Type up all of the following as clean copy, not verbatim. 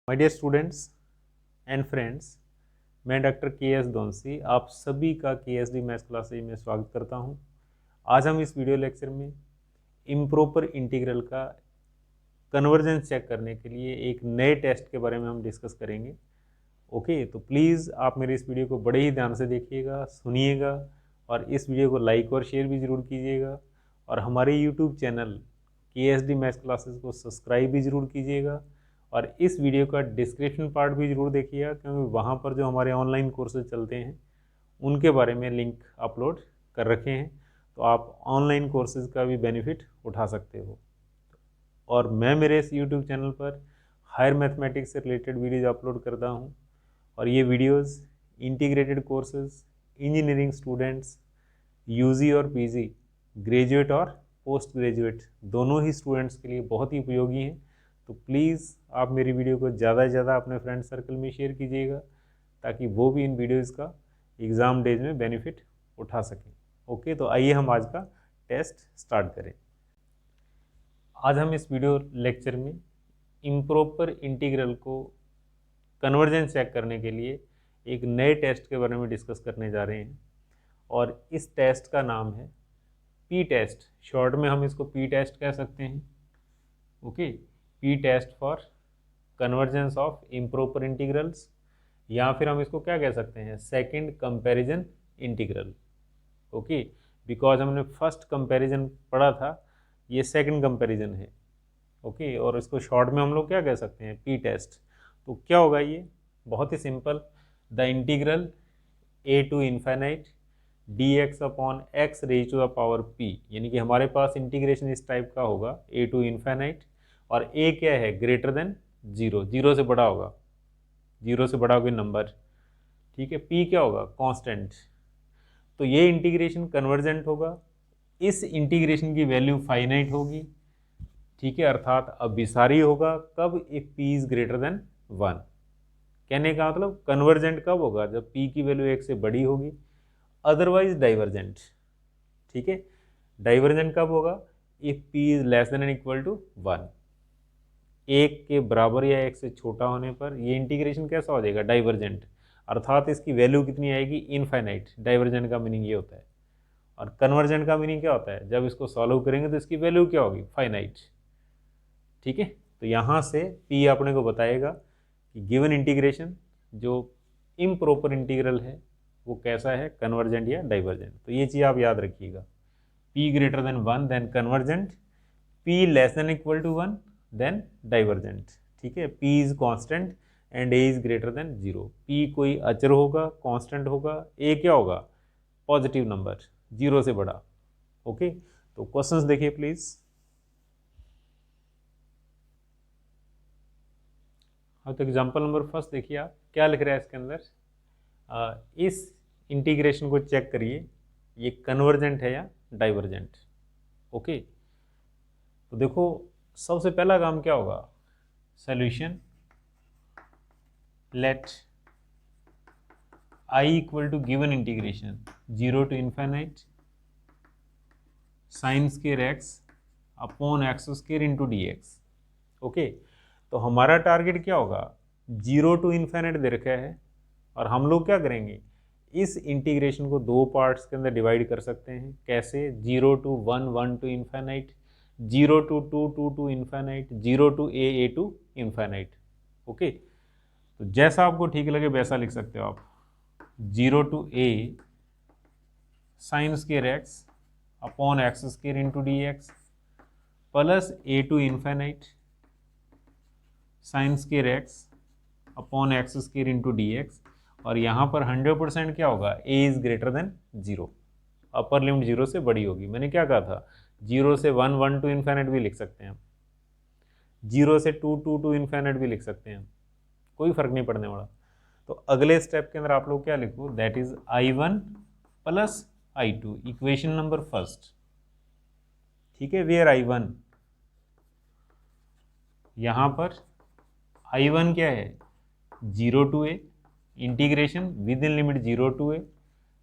My dear students and friends, मैं doctor K S Donsi आप सभी का के एस डी मैथ्स क्लासेज में स्वागत करता हूं। आज हम इस वीडियो लेक्चर में इम्प्रॉपर इंटीग्रल का कन्वर्जेंस चेक करने के लिए एक नए टेस्ट के बारे में हम डिस्कस करेंगे। ओके, तो प्लीज़ आप मेरे इस वीडियो को बड़े ही ध्यान से देखिएगा, सुनिएगा और इस वीडियो को लाइक और शेयर भी ज़रूर कीजिएगा और हमारे यूट्यूब चैनल के एस डी मैथ्स क्लासेस को सब्सक्राइब भी ज़रूर कीजिएगा और इस वीडियो का डिस्क्रिप्शन पार्ट भी ज़रूर देखिएगा, क्योंकि वहाँ पर जो हमारे ऑनलाइन कोर्सेज चलते हैं उनके बारे में लिंक अपलोड कर रखे हैं, तो आप ऑनलाइन कोर्सेज का भी बेनिफिट उठा सकते हो। और मैं मेरे इस यूट्यूब चैनल पर हायर मैथमेटिक्स से रिलेटेड वीडियोज अपलोड करता हूँ और ये videos integrated courses, engineering students, UG और पीजी, ग्रेजुएट और पोस्ट ग्रेजुएट दोनों ही स्टूडेंट्स के लिए बहुत ही उपयोगी हैं। तो प्लीज़ आप मेरी वीडियो को ज़्यादा से ज़्यादा अपने फ्रेंड सर्कल में शेयर कीजिएगा ताकि वो भी इन वीडियोज़ का एग्ज़ाम डेज में बेनिफिट उठा सकें। ओके, तो आइए हम आज का टेस्ट स्टार्ट करें। आज हम इस वीडियो लेक्चर में इम्प्रॉपर इंटीग्रल को कन्वर्जेंस चेक करने के लिए एक नए टेस्ट के बारे में डिस्कस करने जा रहे हैं और इस टेस्ट का नाम है पी टेस्ट। शॉर्ट में हम इसको पी टेस्ट कह सकते हैं। Okay, P test for convergence of improper integrals, या फिर हम इसको क्या कह सकते हैं, second comparison integral. Okay, because हमने फर्स्ट कंपैरिजन पढ़ा था, ये सेकंड कंपैरिजन है। ओके, और इसको शॉर्ट में हम लोग क्या कह सकते हैं, पी टेस्ट। तो क्या होगा ये, बहुत ही simple, the integral a to infinite d x upon x raise to the power p, यानी कि हमारे पास इंटीग्रेशन इस टाइप का होगा, ए टू इन्फाइनाइट, और ए क्या है, ग्रेटर देन जीरो, जीरो से बड़ा होगा, जीरो से बड़ा होगा नंबर, ठीक है। पी क्या होगा, कांस्टेंट। तो ये इंटीग्रेशन कन्वर्जेंट होगा, इस इंटीग्रेशन की वैल्यू फाइनाइट होगी, ठीक है, अर्थात अभिसारी होगा कब, if P is greater than 1। कहने का मतलब कन्वर्जेंट कब होगा, जब पी की वैल्यू 1 से बड़ी होगी, अदरवाइज डाइवर्जेंट। ठीक है, डाइवर्जेंट कब होगा, if P is less than and equal to 1। 1 के बराबर या 1 से छोटा होने पर ये इंटीग्रेशन कैसा हो जाएगा, डाइवर्जेंट, अर्थात इसकी वैल्यू कितनी आएगी, इनफाइनाइट। डाइवर्जेंट का मीनिंग ये होता है। और कन्वर्जेंट का मीनिंग क्या होता है, जब इसको सॉल्व करेंगे तो इसकी वैल्यू क्या होगी, फाइनाइट। ठीक है, तो यहाँ से पी अपने को बताएगा कि गिवन इंटीग्रेशन जो इम्प्रॉपर इंटीग्रल है वो कैसा है, कन्वर्जेंट या डाइवर्जेंट। तो ये चीज़ आप याद रखिएगा, P greater than 1 then convergent, P less than equal to 1 then divergent. ठीक है, P is constant and A is greater than 0। P कोई अचर होगा, कांस्टेंट होगा, ए क्या होगा, पॉजिटिव नंबर, 0 से बड़ा। ओके, तो क्वेश्चंस देखिए प्लीज। हाँ, तो एग्जांपल नंबर फर्स्ट देखिए, आप क्या लिख रहा है इसके अंदर, इस इंटीग्रेशन को चेक करिए, ये कन्वर्जेंट है या डाइवर्जेंट। ओके, तो देखो सबसे पहला काम क्या होगा, solution let I equal to given integration 0 to infinite sine square x upon x square into d x. Okay, तो हमारा टारगेट क्या होगा, 0 टू इन्फाइनाइट दे रखा है और हम लोग क्या करेंगे, इस इंटीग्रेशन को दो पार्ट्स के अंदर डिवाइड कर सकते हैं। कैसे, 0 to 1, 1 to infinite, 0 to 2, 2 to infinite, 0 to A to infinite. Okay, तो जैसा आपको ठीक लगे वैसा लिख सकते हो आप, 0 to A sine square x upon x square into d x plus a to infinite sine square x upon x square into d x, और यहाँ पर 100% क्या होगा, a is greater than 0, upper limit 0 से बड़ी होगी। मैंने क्या कहा था, 0 से 1, 1 टू इन्फाइनाइट भी लिख सकते हैं, 0 से 2, 2 टू इन्फाइनाइट भी लिख सकते हैं, कोई फर्क नहीं पड़ने वाला। तो अगले स्टेप के अंदर आप लोग क्या लिखो, that is I1 plus I2, equation number first. ठीक है, वेयर I1, यहाँ पर I1 क्या है, 0 to A, integration within limit 0 to A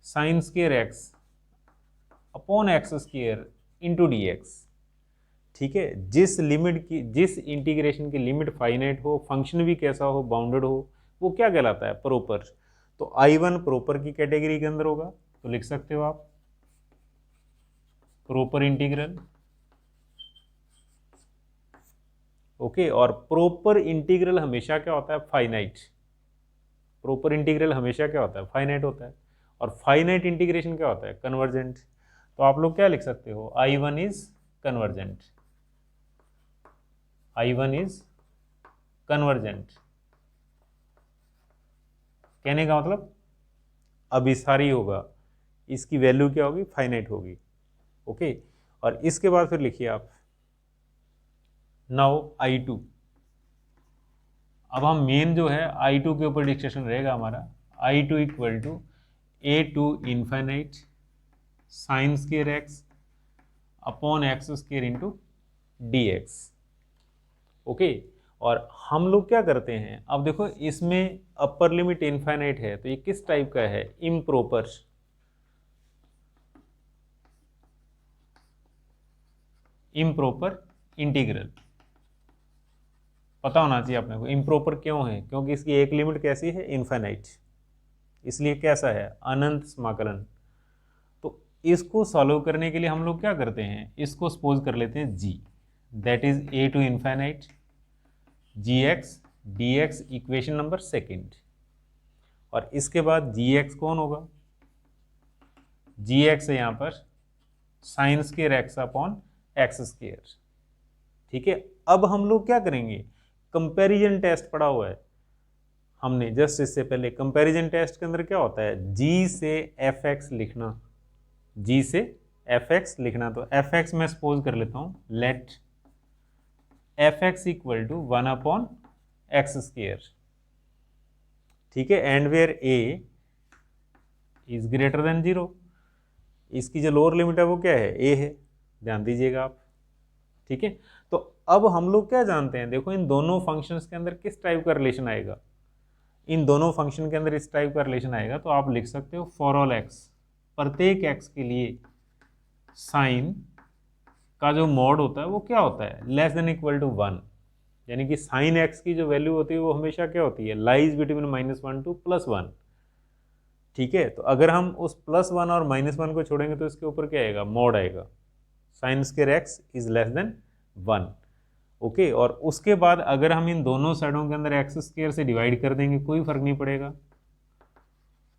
sine square x upon x square into d x. ठीक है, जिस लिमिट की, जिस इंटीग्रेशन की लिमिट फाइनाइट हो, फंक्शन भी कैसा हो, बाउंडेड हो, वो क्या कहलाता है, प्रॉपर। तो I1 प्रॉपर की कैटेगरी के अंदर होगा, तो लिख सकते हो आप प्रॉपर इंटीग्रल। ओके, और प्रॉपर इंटीग्रल हमेशा क्या होता है, फाइनाइट। प्रॉपर इंटीग्रल हमेशा क्या होता है, फाइनाइट होता है। और फाइनाइट इंटीग्रेशन क्या होता है, कन्वर्जेंट। तो आप लोग क्या लिख सकते हो, I1 is convergent, I1 is convergent. कहने का मतलब अभिसारी होगा, इसकी वैल्यू क्या होगी, फाइनाइट होगी। ओके, और इसके बाद फिर लिखिए आप नाउ I2। अब हम मेन जो है I2 के ऊपर डिस्कशन रहेगा हमारा। I2 equal to A2 infinite sine square x upon x square into d x. Okay, और हम लोग क्या करते हैं, अब देखो इसमें अपर लिमिट इन्फाइनाइट है, तो ये किस टाइप का है, इम्प्रॉपर। इम्प्रॉपर इंटीग्रल पता होना चाहिए अपने को। इम्प्रॉपर क्यों है, क्योंकि इसकी एक लिमिट कैसी है, इन्फाइनाइट, इसलिए कैसा है, अनंत समाकलन। तो इसको सॉल्व करने के लिए हम लोग क्या करते हैं, इसको सपोज कर लेते हैं g, that is A to infinite g x d x, equation number second. और इसके बाद जी एक्स कौन होगा, जी एक्स है यहाँ पर sign square x upon x square. ठीक है, अब हम लोग क्या करेंगे, कंपैरिजन टेस्ट पढ़ा हुआ है हमने जस्ट इससे पहले। कंपैरिजन टेस्ट के अंदर क्या होता है, जी से एफ एक्स लिखना, जी से एफ एक्स लिखना। तो एफ एक्स मैं सपोज कर लेता हूं, let f x equal to 1 upon x square. ठीक है, and where A is greater than 0। इसकी जो लोअर लिमिट है वो क्या है, ए है, ध्यान दीजिएगा आप। ठीक है, तो अब हम लोग क्या जानते हैं, देखो इन दोनों फंक्शंस के अंदर किस टाइप का रिलेशन आएगा, इन दोनों फंक्शन के अंदर इस टाइप का रिलेशन आएगा। तो आप लिख सकते हो फॉर ऑल एक्स, प्रत्येक एक्स के लिए साइन का जो मॉड होता है वो क्या होता है, लेस देन इक्वल टू 1। यानी कि साइन एक्स की जो वैल्यू होती है वो हमेशा क्या होती है, लाइज बिटवीन -1 टू +1। ठीक है, तो अगर हम उस +1 और -1 को छोड़ेंगे तो इसके ऊपर क्या आएगा, मॉड आएगा, sign square x is less then 1। Okay, और उसके बाद अगर हम इन दोनों साइडों के अंदर एक्स स्क्वायर से डिवाइड कर देंगे, कोई फर्क नहीं पड़ेगा,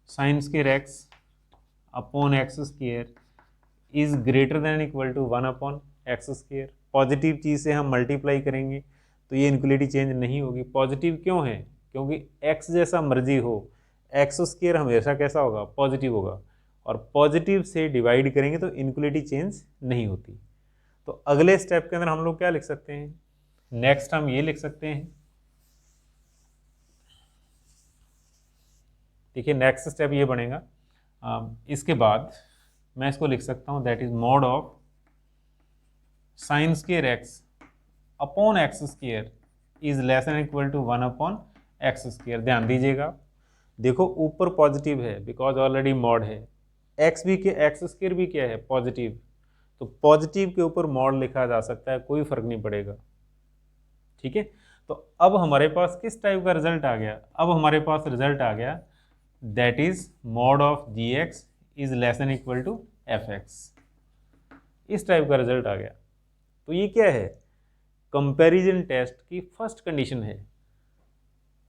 sine square x upon x square is greater than equal to 1 upon x square. Positive चीज़ से हम मल्टीप्लाई करेंगे तो ये इनक्वलिटी चेंज नहीं होगी। पॉजिटिव क्यों है, क्योंकि एक्स जैसा मर्जी हो, एक्स स्क्वायर हमेशा कैसा होगा, पॉजिटिव होगा, और पॉजिटिव से डिवाइड करेंगे तो इनक्वलिटी चेंज नहीं होती। तो अगले स्टेप के अंदर हम लोग क्या लिख सकते हैं, नेक्स्ट हम ये लिख सकते हैं, देखिए नेक्स्ट स्टेप ये बनेगा, इसके बाद मैं इसको लिख सकता हूँ, that is mod of sine square x upon x square is less than equal to 1 upon x square. ध्यान दीजिएगा, देखो ऊपर पॉजिटिव है बिकॉज ऑलरेडी मॉड है, एक्स भी, एक्स स्क्वायर भी क्या है, पॉजिटिव, तो पॉजिटिव के ऊपर मॉड लिखा जा सकता है, कोई फर्क नहीं पड़ेगा। ठीक है, तो अब हमारे पास किस टाइप का रिजल्ट आ गया, अब हमारे पास रिजल्ट आ गया that is mod of g x is less than equal to f x, इस टाइप का रिजल्ट आ गया। तो ये क्या है, कंपैरिजन टेस्ट की फर्स्ट कंडीशन है।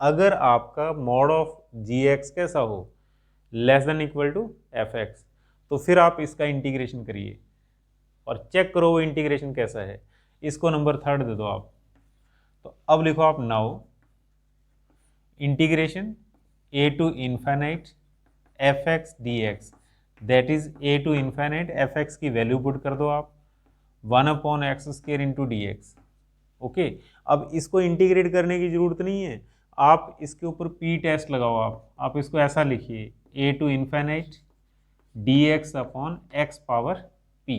अगर आपका मॉड ऑफ जी एक्स कैसा हो, less than equal to f x, तो फिर आप इसका इंटीग्रेशन करिए और चेक करो वो इंटीग्रेशन कैसा है। इसको नंबर 3 दे दो आप। तो अब लिखो आप now integration A to infinite f x d x, that is A to infinite f x की वैल्यू पुट कर दो आप 1 upon x square into d x. Okay, अब इसको इंटीग्रेट करने की जरूरत नहीं है, आप इसके ऊपर पी टेस्ट लगाओ। आप इसको ऐसा लिखिए, a to infinite d x upon x power p.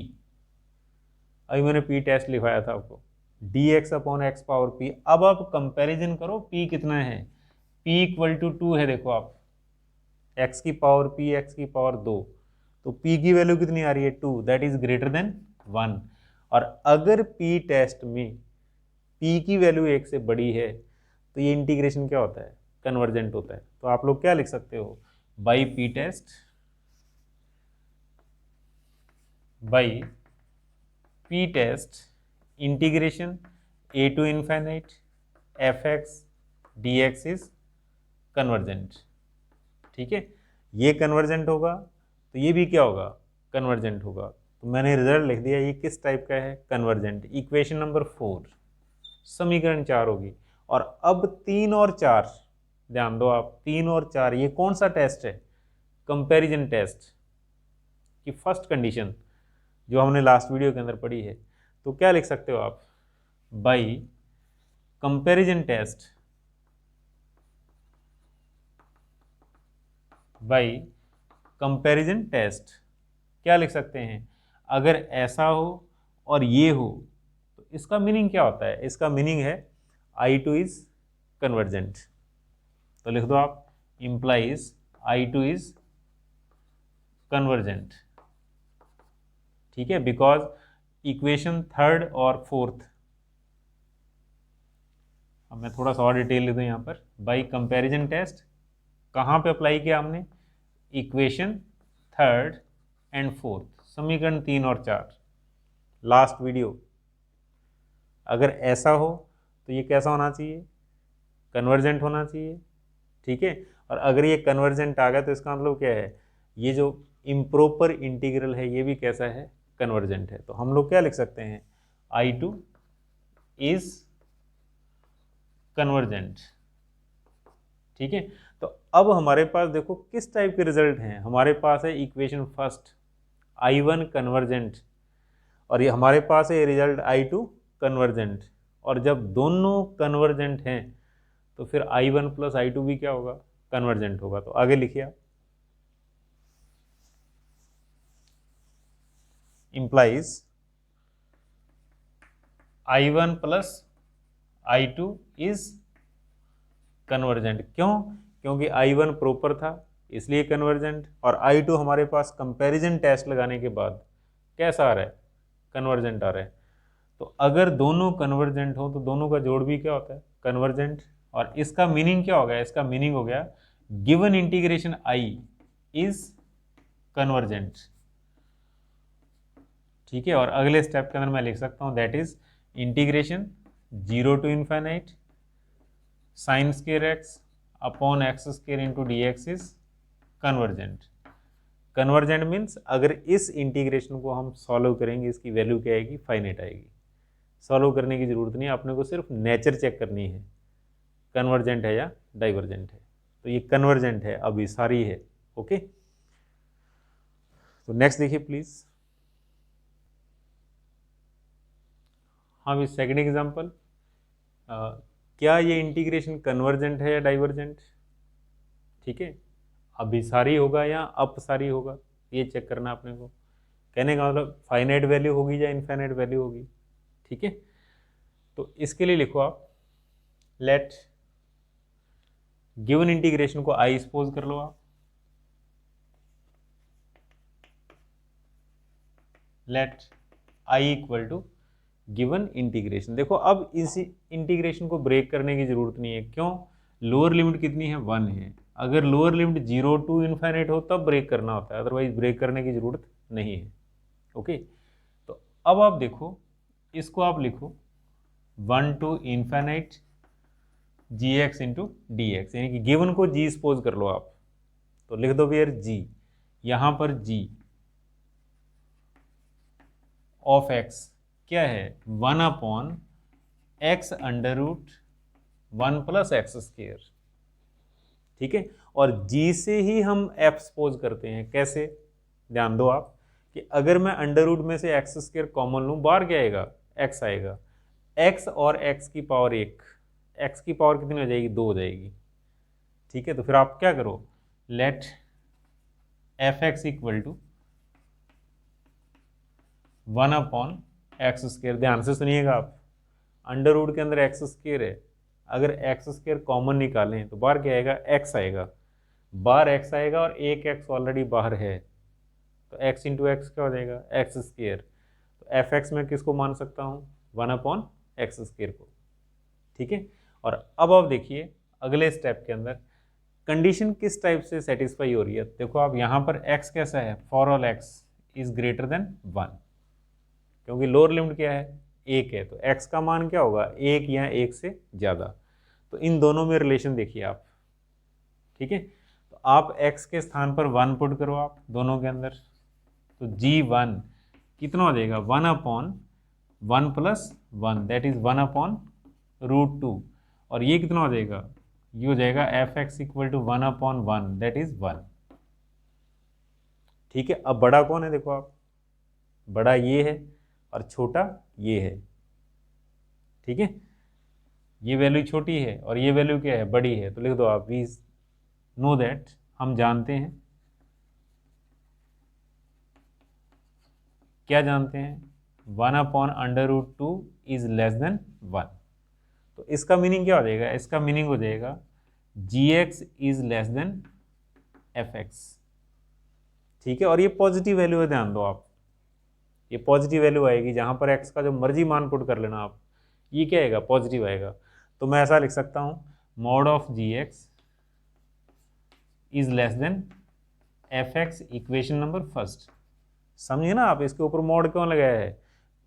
अभी मैंने पी टेस्ट लिखवाया था आपको, d x upon x power p. अब आप कंपैरिजन करो पी कितना है, पी इक्वल टू 2 है, देखो आप एक्स की पावर पी, एक्स की पावर 2, तो पी की वैल्यू कितनी आ रही है, 2, दैट इज ग्रेटर देन 1। और अगर पी टेस्ट में पी की वैल्यू 1 से बड़ी है तो ये इंटीग्रेशन क्या होता है, कन्वर्जेंट होता है। तो आप लोग क्या लिख सकते हो, by P test integration A to infinite f x d x is convergent. ठीक है, ये कन्वर्जेंट होगा तो ये भी क्या होगा, कन्वर्जेंट होगा। तो मैंने रिजल्ट लिख दिया, ये किस टाइप का है, कन्वर्जेंट। इक्वेशन नंबर 4 समीकरण 4 होगी। और अब 3 और 4 ध्यान दो आप, 3 और 4 ये कौन सा टेस्ट है, कंपैरिजन टेस्ट की फर्स्ट कंडीशन जो हमने लास्ट वीडियो के अंदर पढ़ी है। तो क्या लिख सकते हो आप, बाई कंपैरिजन टेस्ट क्या लिख सकते हैं, अगर ऐसा हो और ये हो तो इसका मीनिंग क्या होता है, इसका मीनिंग है I2 इज कन्वर्जेंट। तो लिख दो आप, इंप्लाइज I2 इज कन्वर्जेंट। ठीक है, बिकॉज इक्वेशन 3rd और 4th, अब मैं थोड़ा सा और डिटेल लिख दूं यहाँ पर। बाई कंपैरिजन टेस्ट कहाँ पे अप्लाई किया हमने, इक्वेशन 3rd एंड 4th, समीकरण 3 और 4, लास्ट वीडियो। अगर ऐसा हो तो ये कैसा होना चाहिए, कन्वर्जेंट होना चाहिए। ठीक है, और अगर ये कन्वर्जेंट आ गया तो इसका मतलब क्या है, ये जो इम्प्रॉपर इंटीग्रल है ये भी कैसा है, कन्वर्जेंट है। तो हम लोग क्या लिख सकते हैं, I2 इज कन्वर्जेंट। ठीक है, तो अब हमारे पास देखो किस टाइप के रिजल्ट हैं, हमारे पास है इक्वेशन फर्स्ट I1 कन्वर्जेंट, और ये हमारे पास है रिजल्ट I2 कन्वर्जेंट। और जब दोनों कन्वर्जेंट हैं तो फिर I1 प्लस I2 भी क्या होगा, कन्वर्जेंट होगा। तो आगे लिखिए आप, implies I1 plus I2 is convergent. क्यों, क्योंकि I1 प्रॉपर था इसलिए कन्वर्जेंट, और I2 हमारे पास कंपैरिजन टेस्ट लगाने के बाद कैसा आ रहा है, कन्वर्जेंट आ रहा है। तो अगर दोनों कन्वर्जेंट हो तो दोनों का जोड़ भी क्या होता है, कन्वर्जेंट। और इसका मीनिंग क्या हो गया, इसका मीनिंग हो गया given integration I is convergent. ठीक है, और अगले स्टेप के अंदर मैं लिख सकता हूं that is integration 0 to infinite sine square x upon x square into d x is convergent. Convergent means अगर इस इंटीग्रेशन को हम सॉल्व करेंगे इसकी वैल्यू क्या आएगी, फाइनाइट आएगी। सॉल्व करने की जरूरत नहीं है, आपने को सिर्फ नेचर चेक करनी है, कन्वर्जेंट है या डाइवर्जेंट है। तो ये कन्वर्जेंट है, अभी सारी है। ओके, तो नेक्स्ट देखिए प्लीज। हाँ भी सेकंड एग्जांपल, क्या ये इंटीग्रेशन कन्वर्जेंट है या डाइवर्जेंट। ठीक है, अभिसारी होगा या अपसारी होगा, ये चेक करना आपने को। कहने का मतलब फाइनाइट वैल्यू होगी या इनफाइनाइट वैल्यू होगी। ठीक है, तो इसके लिए लिखो आप, लेट गिवन इंटीग्रेशन को आई सपोज कर लो आप, let I equal to given integration. देखो अब इस इंटीग्रेशन को ब्रेक करने की जरूरत नहीं है। क्यों, लोअर लिमिट कितनी है, 1 है। अगर लोअर लिमिट 0 टू इन्फाइनाइट हो तब ब्रेक करना होता है, अदरवाइज ब्रेक करने की जरूरत नहीं है। ओके, तो अब आप देखो इसको आप लिखो 1 to infinite g x into d x, यानी कि गिवन को जी सपोज कर लो आप। तो लिख दो फिर जी, यहां पर जी ऑफ एक्स क्या है, 1 upon x under root 1 plus x square. ठीक है, और जी से ही हम एफ सपोज करते हैं। कैसे, ध्यान दो आप कि अगर मैं अंडर रूट में से एक्स स्क्वायर कॉमन लूं, बाहर क्या आएगा, एक्स आएगा। एक्स और एक्स की पावर 1, एक्स की पावर कितनी हो जाएगी, 2 हो जाएगी। ठीक है, तो फिर आप क्या करो, let f x equal to 1 upon x square. ध्यान से सुनिएगा आप, अंडर रूट के अंदर एक्स स्क्वायर है, अगर एक्स स्क्वायर कॉमन निकालें तो बाहर क्या आएगा, एक्स आएगा। बाहर एक्स आएगा और एक एक्स ऑलरेडी बाहर है, तो एक्स इंटू एक्स क्या हो जाएगा, एक्स स्क्वायर। तो तो एफ एक्स में किसको मान सकता हूँ, 1/x² को, ठीक है। और अब आप देखिए अगले स्टेप के अंदर कंडीशन किस टाइप से सेटिस्फाई हो रही है। देखो आप यहाँ पर x कैसा है, for all x is greater than 1, क्योंकि लोअर लिमिट क्या है, 1 है, तो x का मान क्या होगा, 1 या 1 से ज़्यादा। तो इन दोनों में रिलेशन देखिए आप, ठीक है। तो आप x के स्थान पर 1 पुट करो आप दोनों के अंदर, तो g1 कितना हो जाएगा, 1/1 + 1 दैट इज 1/√2, और ये कितना हो जाएगा, ये हो जाएगा f(x) = 1/1 दैट इज 1, ठीक है। अब बड़ा कौन है, देखो आप, बड़ा ये है और छोटा ये है, ठीक है। ये वैल्यू छोटी है और ये वैल्यू क्या है, बड़ी है, तो लिख दो आप वी नो दैट, हम जानते हैं, क्या जानते हैं, 1/√2 इज लेस देन 1। तो इसका मीनिंग क्या हो जाएगा, इसका मीनिंग हो जाएगा gx is less than fx, ठीक है। और ये पॉजिटिव वैल्यू है, ध्यान दो आप, ये पॉजिटिव वैल्यू आएगी, जहां पर x का जो मर्जी मान पुट कर लेना आप, ये क्या आएगा, पॉजिटिव आएगा। तो मैं ऐसा लिख सकता हूं, mod of gx is less than fx, equation number first. समझिए ना आप, इसके ऊपर मॉड क्यों लगाया है,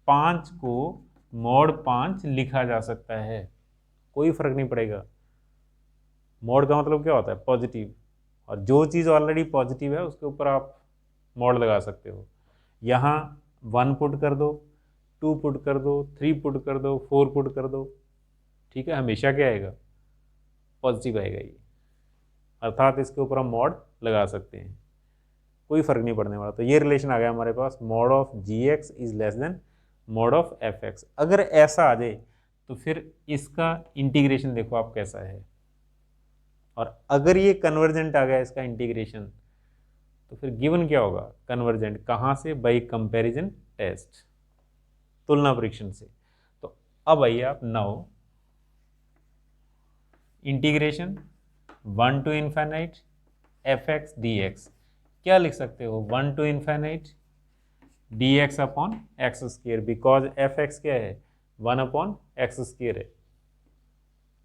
5 को मॉड 5 लिखा जा सकता है, कोई फर्क नहीं पड़ेगा। मॉड का मतलब क्या होता है, पॉजिटिव, और जो चीज़ ऑलरेडी पॉजिटिव है उसके ऊपर आप मॉड लगा सकते हो। यहाँ 1 पुट कर दो, 2 पुट कर दो, 3 पुट कर दो, 4 पुट कर दो, ठीक है, हमेशा क्या आएगा, पॉजिटिव आएगा ये, अर्थात इसके ऊपर हम मॉड लगा सकते हैं, कोई फर्क नहीं पड़ने वाला। तो ये रिलेशन आ गया हमारे पास, mod of gx is less than mod of fx। अगर ऐसा आ जाए तो फिर इसका इंटीग्रेशन देखो आप कैसा है, और अगर ये कन्वर्जेंट आ गया इसका इंटीग्रेशन, तो फिर गिवन क्या होगा, कन्वर्जेंट कहाँ से, बाई कंपैरिजन टेस्ट, तुलना परीक्षण से। तो अब आइए आप, now integration 1 to infinite fx dx, क्या लिख सकते हो, 1 to infinite dx/x², because fx क्या है, 1/x² है,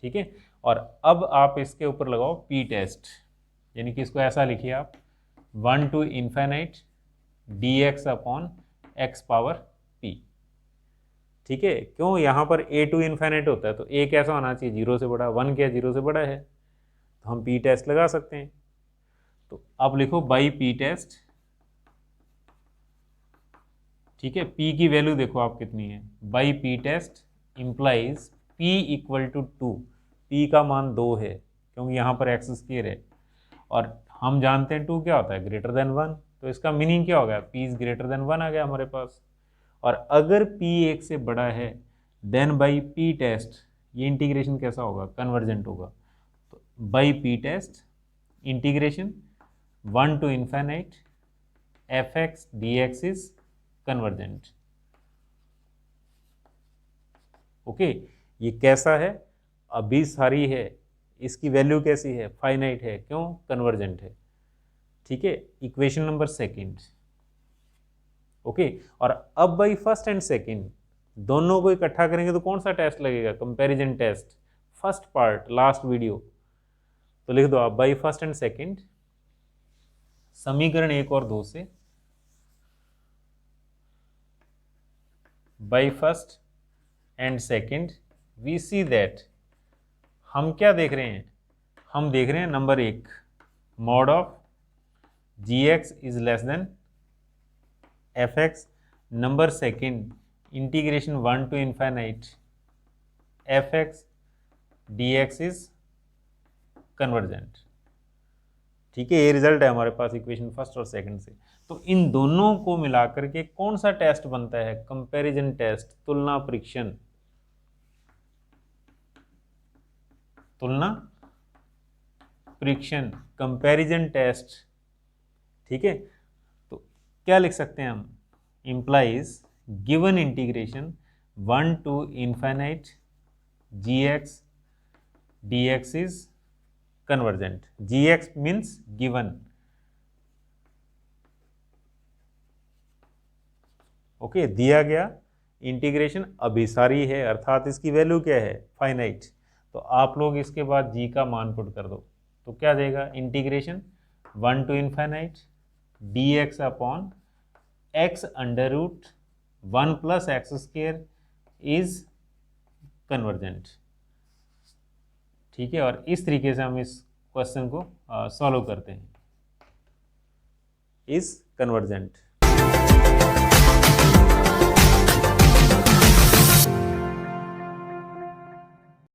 ठीक है। और अब आप इसके ऊपर लगाओ p टेस्ट, यानी कि इसको ऐसा लिखिए आप, 1 to infinite dx/x⁻p, ठीक है। क्यों, यहाँ पर a to infinite होता है, तो a कैसा होना चाहिए, 0 से बड़ा, 1 क्या 0 से बड़ा है, तो हम p टेस्ट लगा सकते हैं। तो आप लिखो बाई p टेस्ट, ठीक है। p की वैल्यू देखो आप कितनी है, by p test implies p = 2, p का मान 2 है, क्योंकि यहाँ पर x² है, और हम जानते हैं 2 क्या होता है, ग्रेटर देन 1, तो इसका मीनिंग क्या हो गया, p इज ग्रेटर देन 1 आ गया हमारे पास। और अगर p 1 से बड़ा है, देन बाई p टेस्ट ये इंटीग्रेशन कैसा होगा, कन्वर्जेंट होगा। तो by p test integration 1 to infinite fx dx is convergent, okay. ये कैसा है, अभी सारी है, इसकी वैल्यू कैसी है, फाइनाइट है, क्यों, कन्वर्जेंट है, ठीक है। Equation number second, okay. और अब बाई फर्स्ट एंड सेकंड दोनों को इकट्ठा करेंगे तो कौन सा टेस्ट लगेगा, comparison test, first part, last video. तो लिख दो आप, बाई फर्स्ट एंड सेकंड, समीकरण 1 और 2 से, by first and second we see that, हम क्या देख रहे हैं, हम देख रहे हैं number 1, mod of gx is less than fx, number second integration 1 to infinite fx dx is convergent, ठीक है। ये रिजल्ट है हमारे पास इक्वेशन फर्स्ट और सेकंड से। तो इन दोनों को मिलाकर के कौन सा टेस्ट बनता है, कंपैरिजन टेस्ट, तुलना परीक्षण, तुलना परीक्षण, कंपैरिजन टेस्ट, ठीक है। तो क्या लिख सकते हैं हम, implies given integration 1 to infinite gx dx is convergent, gx means given, okay, दिया गया इंटीग्रेशन अभिसारी है, अर्थात इसकी वैल्यू क्या है, फाइनाइट। तो आप लोग इसके बाद जी का मान पुट कर दो, तो क्या देगा, integration 1 to infinite d x upon x under root 1 plus x square is convergent. ठीक है, और इस तरीके से हम इस क्वेश्चन को सॉल्व करते हैं, इज कन्वर्जेंट।